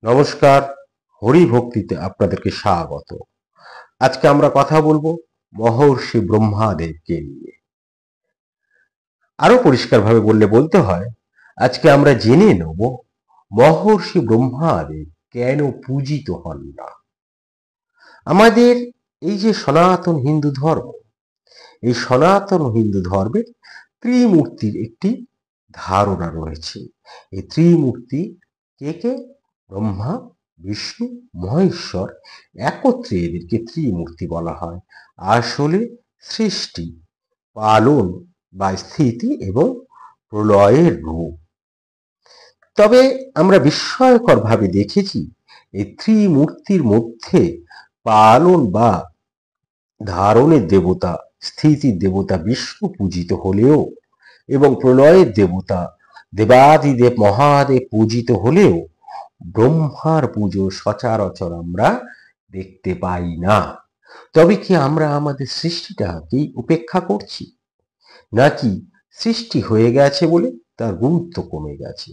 নমস্কার, হরি ভক্তিতে আপনাদেরকে স্বাগত। আজকে আমরা কথা বলবো মহর্ষি ব্রহ্মাদেবকে নিয়ে। আরো পরিষ্কারভাবে বলতে হয়, আজকে আমরা জেনে নেব মহর্ষি ব্রহ্মাদেব কেন পূজিত হন না। আমাদের এই যে সনাতন হিন্দু ধর্ম, এই সনাতন হিন্দু ধর্মের ত্রিমূর্তির একটি ধারণা রয়েছে। এই ত্রিমূর্তি কে কে? ব্রহ্মা, বিষ্ণু, মহেশ্বর, একত্রে এদেরকে ত্রিমূর্তি বলা হয়। আসলে সৃষ্টি, পালন বা স্থিতি এবং প্রলয়ের রূপ। তবে আমরা বিস্ময়কর ভাবে দেখেছি এই ত্রিমূর্তির মধ্যে পালন বা ধারণের দেবতা, স্থিতির দেবতা বিষ্ণু পূজিত হলেও এবং প্রলয়ের দেবতা দেবাদিদেব মহাদেব পূজিত হলেও ব্রহ্মার পুজো সচরাচর আমরা দেখতে পাই না। তবে কি আমরা আমাদের সৃষ্টিটাকেই উপেক্ষা করছি, নাকি সৃষ্টি হয়ে গেছে বলে তার গুরুত্ব কমে গেছে?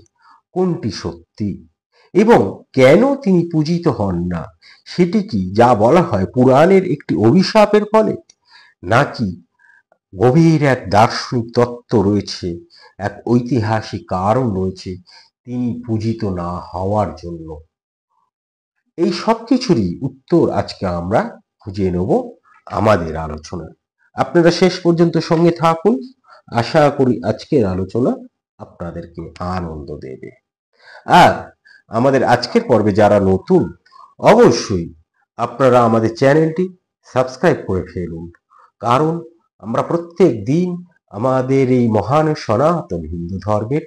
কোনটি সত্যি এবং কেন তিনি পূজিত হন না, সেটি কি যা বলা হয় পুরাণের একটি অভিশাপের ফলে, নাকি গভীর এক দার্শনিক তত্ত্ব রয়েছে, এক ঐতিহাসিক কারণ রয়েছে তিনি পূজিত না হওয়ার জন্য? এই সব কিছুরই উত্তর আজকে আমরা খুঁজে নেব আমাদের আলোচনায়। আপনারা শেষ পর্যন্ত সঙ্গে থাকুন। আশা করি আজকের আলোচনা আপনাদেরকে আনন্দ দেবে। আর আমাদের আজকের পর্বে যারা নতুন, অবশ্যই আপনারা আমাদের চ্যানেলটি সাবস্ক্রাইব করে ফেলুন, কারণ আমরা প্রত্যেক দিন আমাদের এই মহান সনাতন হিন্দু ধর্মের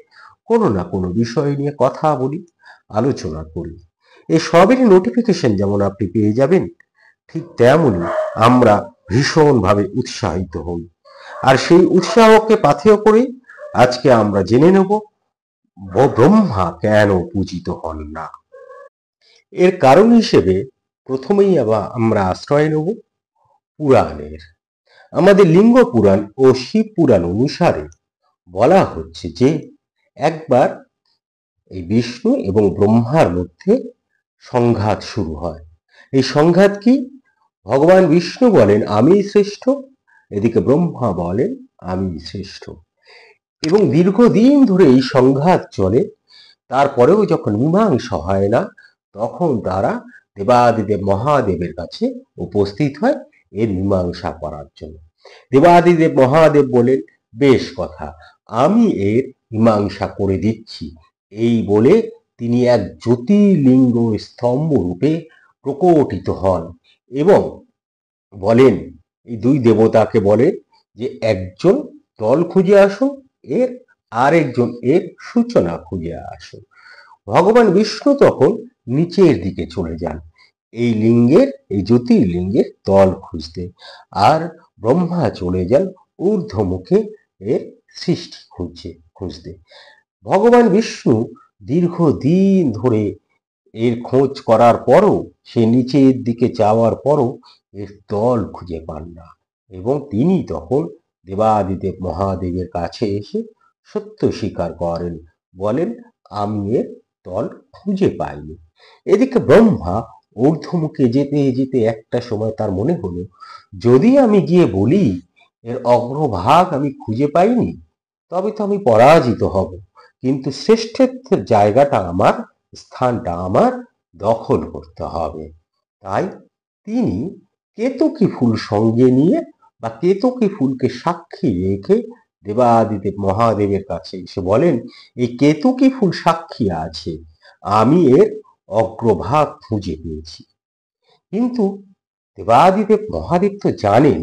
কোনো না কোনো বিষয় নিয়ে কথা বলি, আলোচনা করি। এই সবেরই নোটিফিকেশন যেমন আপনি পেয়ে যাবেন, ঠিক তেমনই আমরা ভীষণভাবে উৎসাহিত হই। আর সেই উৎসাহকে পাথেয় করে আজকে আমরা জেনে নেব ব্রহ্মা কেন পূজিত হন না। এর কারণ হিসেবে প্রথমেই আমরা আশ্রয় নেব পুরাণের। আমাদের লিঙ্গ পুরাণ ও শিব পুরাণ অনুসারে বলা হচ্ছে যে একবার এই বিষ্ণু এবং ব্রহ্মার মধ্যে সংঘাত শুরু হয়। এই সংঘাত কি? ভগবান বিষ্ণু বলেন আমি শ্রেষ্ঠ, এদিকে ব্রহ্মা বলেন আমি শ্রেষ্ঠ, এবং দীর্ঘদিন ধরে এই সংঘাত চলে। তারপরেও যখন মীমাংসা হয় না, তখন তারা দেবাদিদেব মহাদেবের কাছে উপস্থিত হয় এর মীমাংসা করার জন্য। দেবাদিদেব মহাদেব বলেন বেশ কথা, আমি এর মীমাংসা করে দিচ্ছি। এই বলে তিনি এক জ্যোতির্লিঙ্গ স্তম্ভ রূপে প্রকটিত হন এবং বলেন, এই দুই দেবতাকে বলেন যে একজন তল খুঁজে আসুন, এর আরেকজন এর সূচনা খুঁজে আসুন। ভগবান বিষ্ণু তখন নিচের দিকে চলে যান এই লিঙ্গের, এই জ্যোতির্লিঙ্গের তল খুঁজতে, আর ব্রহ্মা চলে যান ঊর্ধ্বমুখে এর সৃষ্টি খুঁজতে। ভগবান বিষ্ণু দীর্ঘদিন ধরে এর খোঁজ করার পরও, সে নিচের দিকে যাওয়ার পরও এর তল খুঁজে পান না, এবং তিনি তখন দেবাদিদেব মহাদেবের কাছে এসে সত্য স্বীকার করেন, বলেন আমি এর তল খুঁজে পাইনি। এদিকে ব্রহ্মা ঊর্ধ্বমুখে যেতে যেতে একটা সময় তার মনে হলো, যদি আমি গিয়ে বলি এর অগ্রভাগ আমি খুঁজে পাইনি, তবে তো আমি পরাজিত হব, কিন্তু শ্রেষ্ঠত্বের জায়গাটা আমার, স্থানটা আমার দখল করতে হবে। তাই তিনি কেতকী ফুল সঙ্গে নিয়ে বা কেতকী ফুলকে সাক্ষী রেখে দেবাদিদেব মহাদেবের কাছে এসে বলেন, এই কেতকী ফুল সাক্ষী আছে, আমি এর অগ্রভাগ খুঁজে পেয়েছি। কিন্তু দেবাদিদেব মহাদেব তো জানেন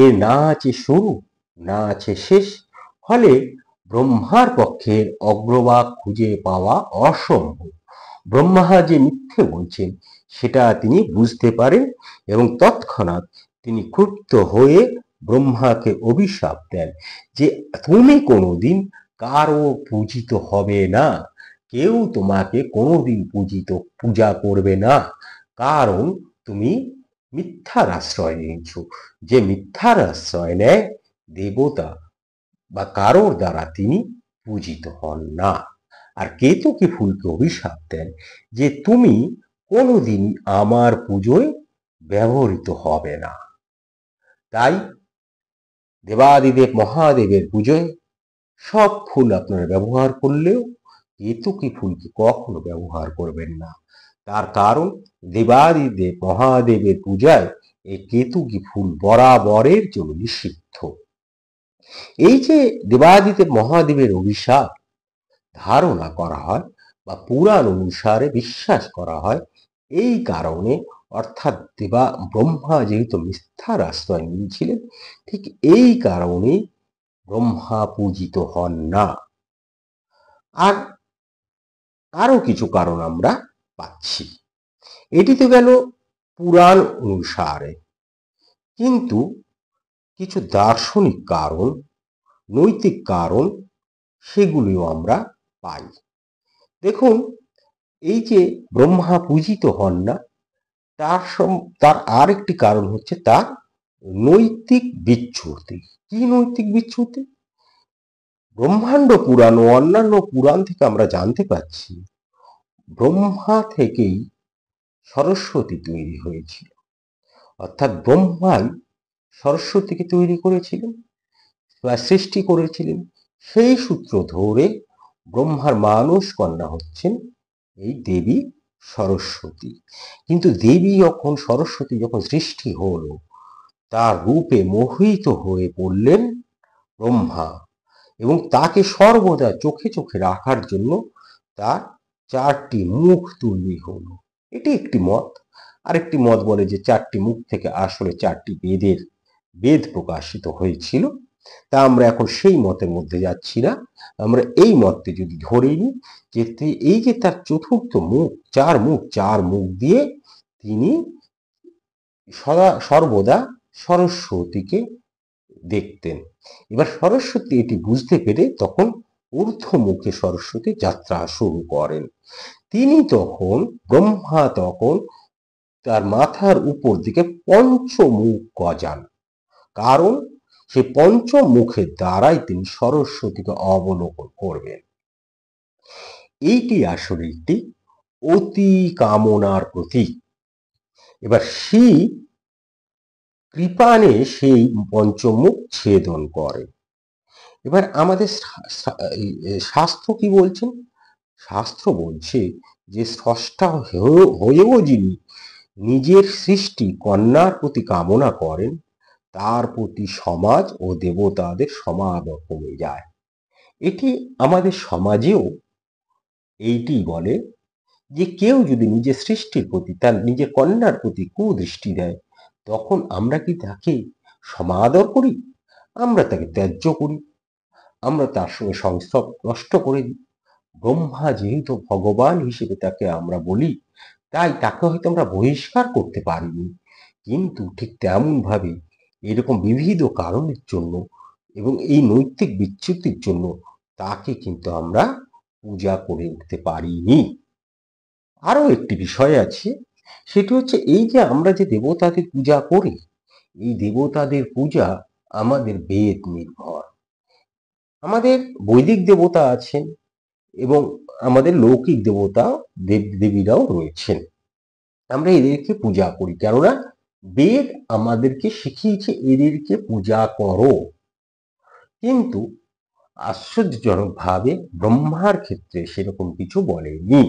এর না আছে শুরু, না আছে শেষ, ফলে ব্রহ্মার পক্ষে অগ্রভাগ খুঁজে পাওয়া অসম্ভব। ব্রহ্মা যে মিথ্যে বলছেন সেটা তিনি বুঝতে পারেন এবং তৎক্ষণাৎ তিনি ক্রুদ্ধ হয়ে ব্রহ্মাকে অভিশাপ দেন যে তুমি কোনোদিন কারো পূজিত হবে না, কেউ তোমাকে কোনোদিন পূজা করবে না, কারণ তুমি মিথ্যার আশ্রয় নিয়েছ। যে মিথ্যার আশ্রয় নেয় দেবতা বা কারোর দ্বারা তিনি পূজিত হন না। আর কেতকী ফুলকে অভিশাপ দেন যে তুমি কোনোদিন আমার পুজোয় ব্যবহৃত হবে না। তাই দেবাদিদেব মহাদেবের পুজোয় সব ফুল আপনারা ব্যবহার করলেও কেতকী ফুলকে কখনো ব্যবহার করবেন না। তার কারণ দেবাদিদেব মহাদেবের পূজায় এই কেতকী ফুল বরাবরের জন্য নিষিদ্ধ। এই যে দেবাদিদেব মহাদেবের অভিশাপ ধারণা করা হয় বা পুরাণ অনুসারে বিশ্বাস করা হয়, এই কারণে অর্থাৎ ব্রহ্মা যেহেতু মিথ্যার আশ্রয় নিয়েছিলেন, ঠিক এই কারণে ব্রহ্মা পূজিত হন না। আর আরো কিছু কারণ আমরা পাচ্ছি। এটি তো গেল পুরাণ অনুসারে, কিন্তু কিছু দার্শনিক কারণ, নৈতিক কারণ, সেগুলিও আমরা পাই। দেখুন, এই যে ব্রহ্মা পূজিত হন না, তার আর একটি কারণ হচ্ছে তার নৈতিক বিচ্যুতি। কি নৈতিক বিচ্যুতি? ব্রহ্মাণ্ড পুরাণ ও অন্যান্য পুরাণ থেকে আমরা জানতে পাচ্ছি ব্রহ্মা থেকেই সরস্বতী তৈরি হয়েছিল, অর্থাৎ ব্রহ্মাই সরস্বতীকে তৈরি করেছিলেন বা সৃষ্টি করেছিলেন। সেই সূত্র ধরে ব্রহ্মার মানস কন্যা হচ্ছেন এই দেবী সরস্বতী। কিন্তু দেবী সরস্বতী যখন সৃষ্টি হলো, তার রূপে মোহিত হয়ে পড়লেন ব্রহ্মা এবং তাকে সর্বদা চোখে চোখে রাখার জন্য তার 4টি মুখ তৈরি হলো। এটি একটি মত। আরেকটি মত বলে যে 4টি মুখ থেকে আসলে 4টি বেদ প্রকাশিত হয়েছিল। তা আমরা এখন সেই মতের মধ্যে যাচ্ছি না। আমরা এই মতটি যদি ধরে নিই যে এই যে তার চতুর্থ মুখ, 4 মুখ দিয়ে তিনি সর্বদা সরস্বতীকে দেখতেন। এবার সরস্বতী এটি বুঝতে পেরে তখন ঊর্ধ্বমুখে সরস্বতী যাত্রা শুরু করেন। ব্রহ্মা তখন তার মাথার উপর দিকে পঞ্চমুখ গজান, কারণ সে পঞ্চম মুখের দ্বারাই তিনি সরস্বতীকে অবলোকন করবেন। এইটি আসলে একটি অতি কামনার প্রতীক। এবার শিব কৃপানে সেই পঞ্চমুখ ছেদন করে। এবার আমাদের শাস্ত্র কি বলছেন? শাস্ত্র বলছে যে স্রষ্টা হয়েও যিনি নিজের সৃষ্টি কন্যার প্রতি কামনা করেন, তার প্রতি সমাজ ও দেবতাদের সমাদর কমে যায়। এটি আমাদের সমাজেও এইটি বলে যে কেউ যদি নিজের সৃষ্টির প্রতি, তার নিজের কন্যার প্রতি কুদৃষ্টি দেয়, তখন আমরা কি তাকে সমাদর করি? আমরা তাকে ত্যায্য করি, আমরা তার সঙ্গে সংস্রব নষ্ট করে দিই। ব্রহ্মা যেহেতু ভগবান হিসেবে তাকে আমরা বলি, তাই তাকে হয়তো আমরা বহিষ্কার করতে পারিনি, কিন্তু ঠিক তেমন ভাবে এরকম বিবিধ কারণের জন্য এবং এই নৈতিক বিচ্যুতির জন্য তাকে কিন্তু আমরা পূজা করে উঠতে পারিনি। আরো একটি বিষয় আছে, সেটি হচ্ছে এই যে আমরা যে দেবতাদের পূজা করি, এই দেবতাদের পূজা আমাদের বেদ নির্ভর। আমাদের বৈদিক দেবতা আছেন এবং আমাদের লৌকিক দেবতা দেবীরাও রয়েছেন। আমরা এদেরকে পূজা করি, কেননা বেদ আমাদেরকে শিখিয়েছে এদেরকে পূজা করো। কিন্তু আশ্চর্যজনক ভাবে ব্রহ্মার ক্ষেত্রে সেরকম কিছু বলেনি।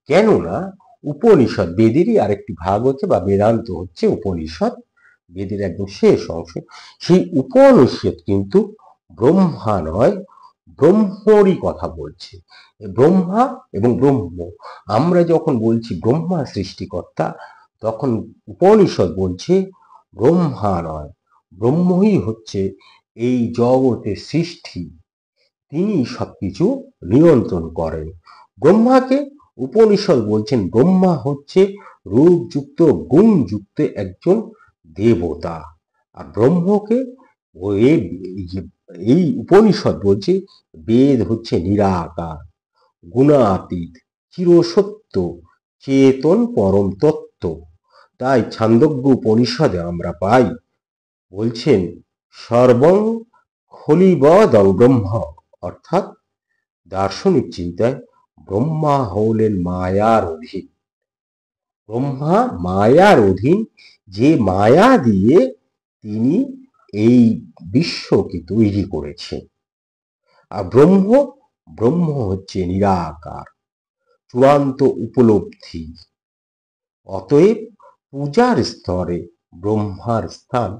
কেননা উপনিষদ, বেদেরই আরেকটি ভাগ হচ্ছে বা বেদান্ত হচ্ছে উপনিষদ, বেদের একদম শেষ অংশ। সেই উপনিষদ কিন্তু ব্রহ্মা নয়, ব্রহ্মরই কথা বলছে। ব্রহ্মা এবং ব্রহ্ম, আমরা যখন বলছি ব্রহ্মা সৃষ্টিকর্তা, তখন উপনিষদ বলছে ব্রহ্মা নয়, ব্রহ্মই হচ্ছে এই জগতের সৃষ্টি, তিনি সবকিছু নিয়ন্ত্রণ করেন। ব্রহ্মাকে উপনিষদ বলছেন ব্রহ্মা হচ্ছে রূপযুক্ত গুণযুক্ত একজন দেবতা, আর ব্রহ্মকে এই উপনিষদ বলছে বেদ হচ্ছে নিরাকার, গুণাতীত, চিরসত্য, চেতন পরম তত্ত্ব। তাই ছান্দোগ্য উপনিষদে আমরা পাই বলছেন সর্বং খলিবদং ব্রহ্ম, অর্থাৎ দার্শনিক চিন্তায় ব্রহ্মা হলেন মায়ার অধীন। ব্রহ্মা মায়ার অধীন, যে মায়া দিয়ে তিনি এই বিশ্বকে তৈরি করেছেন। আর ব্রহ্ম হচ্ছে নিরাকার, চূড়ান্ত উপলব্ধি। অতএব পূজার স্তরে ব্রহ্মার স্থান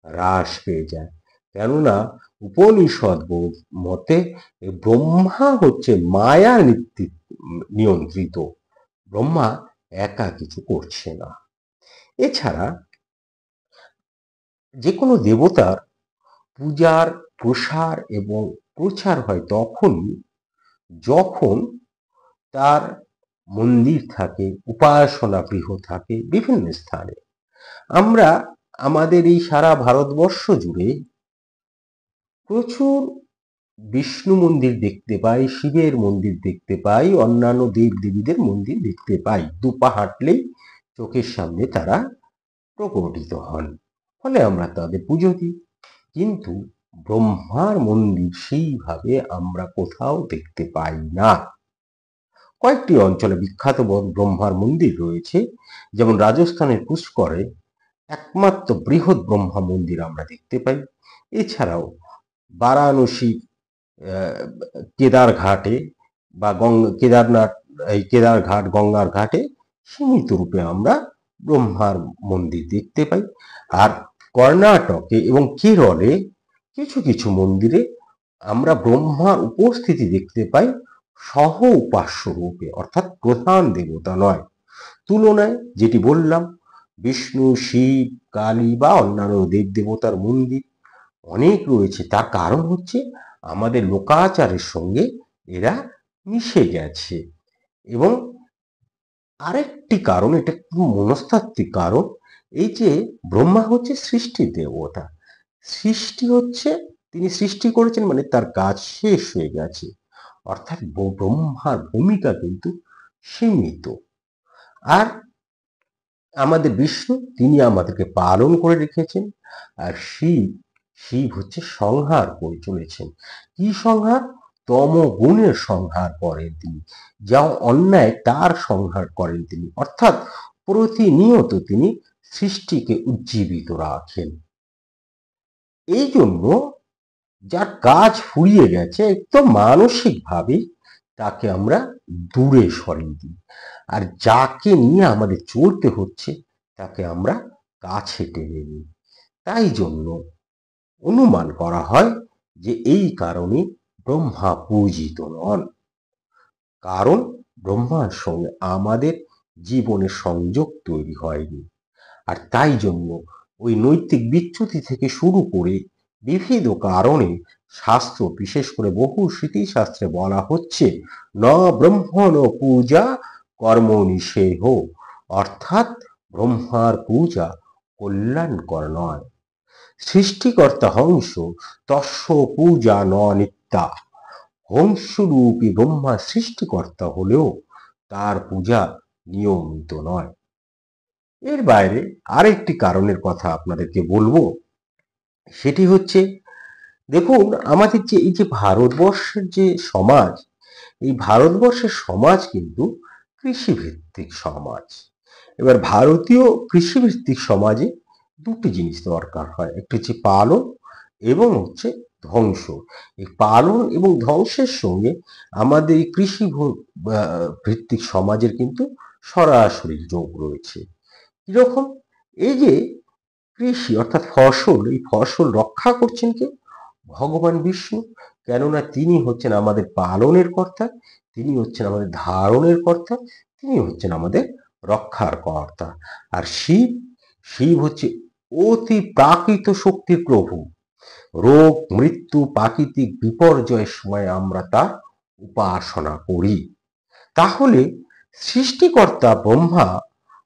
হ্রাস পেয়ে যায়, কেননা উপনিষদ মতে ব্রহ্মা হচ্ছে মায়া নিয়ন্ত্রিত। ব্রহ্মা একা কিছু করছে না। এছাড়া যে কোনো দেবতার পূজার প্রসার এবং প্রচার হয় তখনই যখন তার মন্দির থাকে, উপাসনা গৃহ থাকে বিভিন্ন স্থানে। আমরা আমাদের এই সারা ভারতবর্ষ জুড়ে প্রচুর বিষ্ণু মন্দির দেখতে পাই, শিবের মন্দির দেখতে পাই, অন্যান্য দেব দেবীদের মন্দির দেখতে পাই। দুপা হাঁটলেই চোখের সামনে তারা প্রকটিত হন, ফলে আমরা তাদের পুজো দিই। কিন্তু ব্রহ্মার মন্দির সেইভাবে আমরা কোথাও দেখতে পাই না। কয়েকটি অঞ্চলে বিখ্যাত ব্রহ্মার মন্দির রয়েছে, যেমন রাজস্থানের পুষ্করে একমাত্র বৃহৎ ব্রহ্মা মন্দির আমরা দেখতে পাই। এছাড়াও বারাণসী কেদারঘাটে বা কেদারনাথ, এই কেদারঘাট গঙ্গার ঘাটে সীমিত রূপে আমরা ব্রহ্মার মন্দির দেখতে পাই। আর কর্ণাটকে এবং কেরলে কিছু কিছু মন্দিরে আমরা ব্রহ্মার উপস্থিতি দেখতে পাই সহ উপাস্য রূপে, অর্থাৎ প্রধান দেবতা নয়। তুলনায় যেটি বললাম, বিষ্ণু, শিব, কালী বা অন্যান্য দেব দেবতার মন্দির অনেক রয়েছে। তার কারণ হচ্ছে আমাদের লোকাচারের সঙ্গে এরা মিশে গেছে। এবং আরেকটি কারণ, এটা একটু মনস্তাত্ত্বিক কারণ, এই যে ব্রহ্মা হচ্ছে সৃষ্টির দেবতা। সৃষ্টি হচ্ছে, তিনি সৃষ্টি করেছেন মানে তার কাজ শেষ হয়ে গেছে, অর্থাৎ ব্রহ্মার ভূমিকা কিন্তু সীমিত। আর আমাদের বিষ্ণু, তিনি আমাদেরকে পালন করে রেখেছেন। আর শিব হচ্ছে সংহার করে চলেছেন। কি সংহার? তমগুণের সংহার করেন তিনি, যা অন্যায় তার সংহার করেন তিনি, অর্থাৎ প্রতিনিয়ত তিনি সৃষ্টিকে উজ্জীবিত রাখেন। এই জন্য যার কাজ ফুরিয়ে গেছে, একদম মানসিকভাবে তাকে আমরা দূরে সরিয়ে দিই। আর যাকে নিয়ে আমাদের চলতে হচ্ছে তাকে আমরা কাছে টেনে নিই। তাই জন্য অনুমান করা হয় যে এই কারণে ব্রহ্মা পূজিত নন, কারণ ব্রহ্মার সঙ্গে আমাদের জীবনের সংযোগ তৈরি হয়নি। আর তাই জন্য ওই নৈতিক বিচ্যুতি থেকে শুরু করে বিবিধ কারণে শাস্ত্র, বিশেষ করে বহু স্মৃতিশাস্ত্রে বলা হচ্ছে ন ব্রহ্মণ পূজা কর্ম নিষেহ, অর্থাৎ ব্রহ্মার পূজা কল্যাণকর নয়। সৃষ্টিকর্তা হংস, তস্য পূজা ন নিত্যা। হংসরূপী ব্রহ্মা সৃষ্টিকর্তা হলেও তার পূজা নিয়মিত নয়। এর বাইরে আরেকটি কারণের কথা আপনাদেরকে বলবো, সেটি হচ্ছে, দেখুন আমাদের যে এই যে ভারতবর্ষের যে সমাজ, এই ভারতবর্ষের সমাজ কিন্তু কৃষিভিত্তিক সমাজ। এবার ভারতীয় কৃষিভিত্তিক সমাজে দুটি জিনিস দরকার হয়, একটি হচ্ছে পালন এবং হচ্ছে ধ্বংস। এই পালন এবং ধ্বংসের সঙ্গে আমাদের এই কৃষি ভিত্তিক সমাজের কিন্তু সরাসরি যোগ রয়েছে। কিরকম? এই যে কৃষি অর্থাৎ ফসল, এই ফসল রক্ষা করছেন কে? ভগবান বিষ্ণু। কেননা তিনি হচ্ছেন আমাদের পালনের কর্তা, তিনি হচ্ছেন আমাদের ধারণের কর্তা, তিনি হচ্ছেন আমাদের রক্ষার কর্তা। আর শিব হচ্ছে অতি প্রাকৃত শক্তির প্রভু। রোগ, মৃত্যু, প্রাকৃতিক বিপর্যয়ের সময় আমরা তার উপাসনা করি। তাহলে সৃষ্টিকর্তা ব্রহ্মা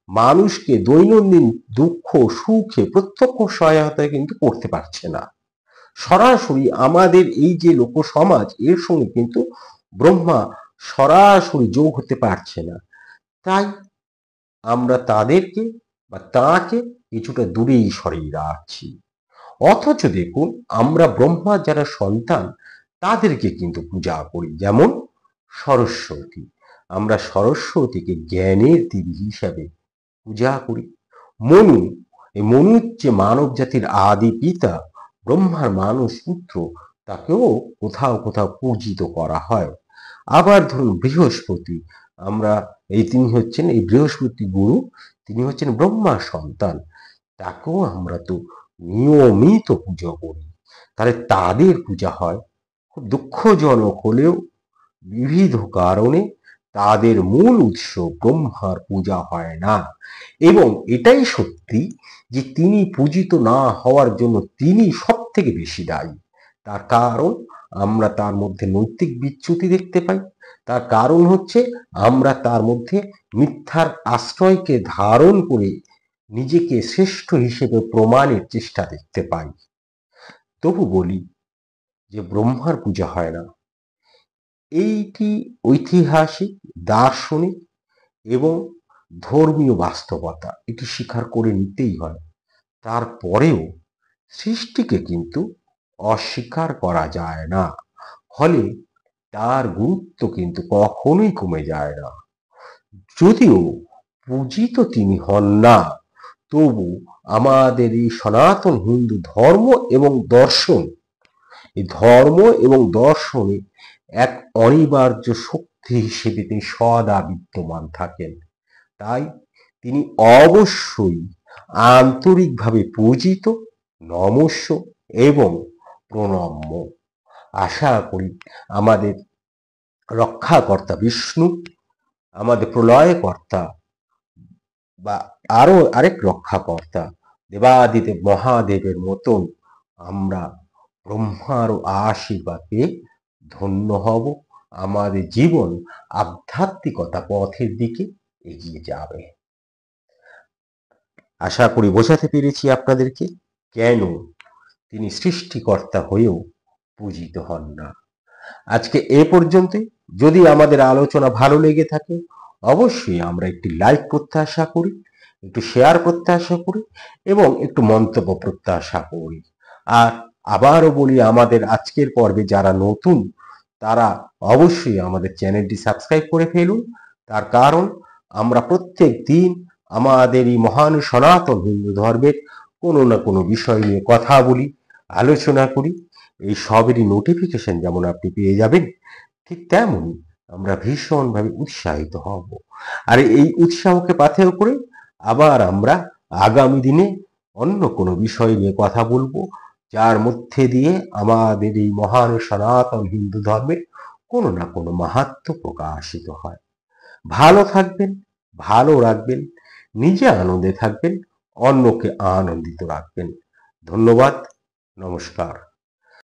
মানুষকে দৈনন্দিন দুঃখ সুখে প্রত্যক্ষ সহায়তা কিন্তু করতে পারছে না। সরাসরি আমাদের এই যে লোক সমাজ, এর সঙ্গে কিন্তু ব্রহ্মা সরাসরি যোগ হতে পারছে না। তাই আমরা তাদেরকে বা তাকে কিছুটা দূরেই সরিয়ে রাখছি। অথচ দেখুন, আমরা ব্রহ্মার যারা সন্তান তাদেরকে কিন্তু পূজা করি। যেমন সরস্বতী। আমরা সরস্বতীকে জ্ঞানের দেবী হিসাবে পূজা করি। মনু, এই মনু যে মানব জাতির আদি পিতা, ব্রহ্মার মানস পুত্র, তাকেও কোথাও কোথাও পূজিত করা হয়। আবার ধরুন বৃহস্পতি, আমরা তিনি হচ্ছেন এই বৃহস্পতি গুরু, তিনি হচ্ছেন ব্রহ্মার সন্তান, তাকেও আমরা তো নিয়মিত পুজো করি। তাহলে তাদের পূজা হয়। খুব দুঃখজনক হলেও বিবিধ কারণে তাদের মূল উৎস ব্রহ্মার পূজা হয় না। এবং এটাই সত্যি যে তিনি পূজিত না হওয়ার জন্য তিনি সব থেকে বেশি দায়ী। তার কারণ আমরা তার মধ্যে নৈতিক বিচ্যুতি দেখতে পাই। তার কারণ হচ্ছে আমরা তার মধ্যে মিথ্যার আশ্রয়কে ধারণ করে নিজেকে শ্রেষ্ঠ হিসেবে প্রমাণের চেষ্টা দেখতে পাই। তবু বলি যে ব্রহ্মার পূজা হয় না, এইটি ঐতিহাসিক, দার্শনিক এবং ধর্মীয় বাস্তবতা, এটি স্বীকার করে নিতেই হয়। তারপরেও সৃষ্টিকে কিন্তু অস্বীকার করা যায় না, ফলে তার গুরুত্ব কিন্তু কখনোই কমে যায় না। যদিও পূজিত তিনি হন না, তবু আমাদের এই সনাতন হিন্দু ধর্ম এবং দর্শন, এই ধর্ম এবং দর্শনে এক অনিবার্য শক্তি হিসেবে তিনি সদা বিদ্যমান থাকেন। তাই তিনি অবশ্যই আন্তরিকভাবে পূজিত, নমস্য এবং প্রণম্য। আশা করি আমাদের রক্ষাকর্তা বিষ্ণু, আমাদের প্রলয়কর্তা বা আরো আরেক রক্ষাকর্তা দেবাদিদেব মহাদেবের মতন আমরা ব্রহ্মার আশীর্বাদ পেয়ে ধন্য হব। আমাদের জীবন আধ্যাত্মিকতা পথের দিকে এগিয়ে যাবে। আশা করি বোঝাতে পেরেছি আপনাদেরকে কেন তিনি সৃষ্টিকর্তা হয়েও পূজিত হন না। আজকে এ পর্যন্ত। যদি আমাদের আলোচনা ভালো লেগে থাকে অবশ্যই আমরা একটি লাইক প্রত্যাশা করি, একটু শেয়ার প্রত্যাশা করি এবং একটু মন্তব্য প্রত্যাশা করি। আর আবারও বলি, আমাদের আজকের পর্বে যারা নতুন তারা অবশ্যই আমাদের চ্যানেলটি সাবস্ক্রাইব করে ফেলুন। তার কারণ আমরা প্রত্যেক দিন আমাদের এই মহান সনাতন হিন্দু ধর্মের কোনো না কোনো বিষয় নিয়ে কথা বলি, আলোচনা করি। এই সবেরই নোটিফিকেশন যেমন আপনি পেয়ে যাবেন, ঠিক তেমনই আমরা ভীষণভাবে উৎসাহিত হব। আর এই উৎসাহকে পাথেয় করে আবার আমরা আগামী দিনে অন্য কোনো বিষয় নিয়ে কথা বলবো, যার মধ্যে দিয়ে আমাদের এই মহান সনাতন হিন্দু ধর্মের কোনো না কোনো মাহাত্ম্য প্রকাশিত হয়। ভালো থাকবেন, ভালো রাখবেন, নিজে আনন্দে থাকবেন, অন্যকে আনন্দিত রাখবেন। ধন্যবাদ, নমস্কার।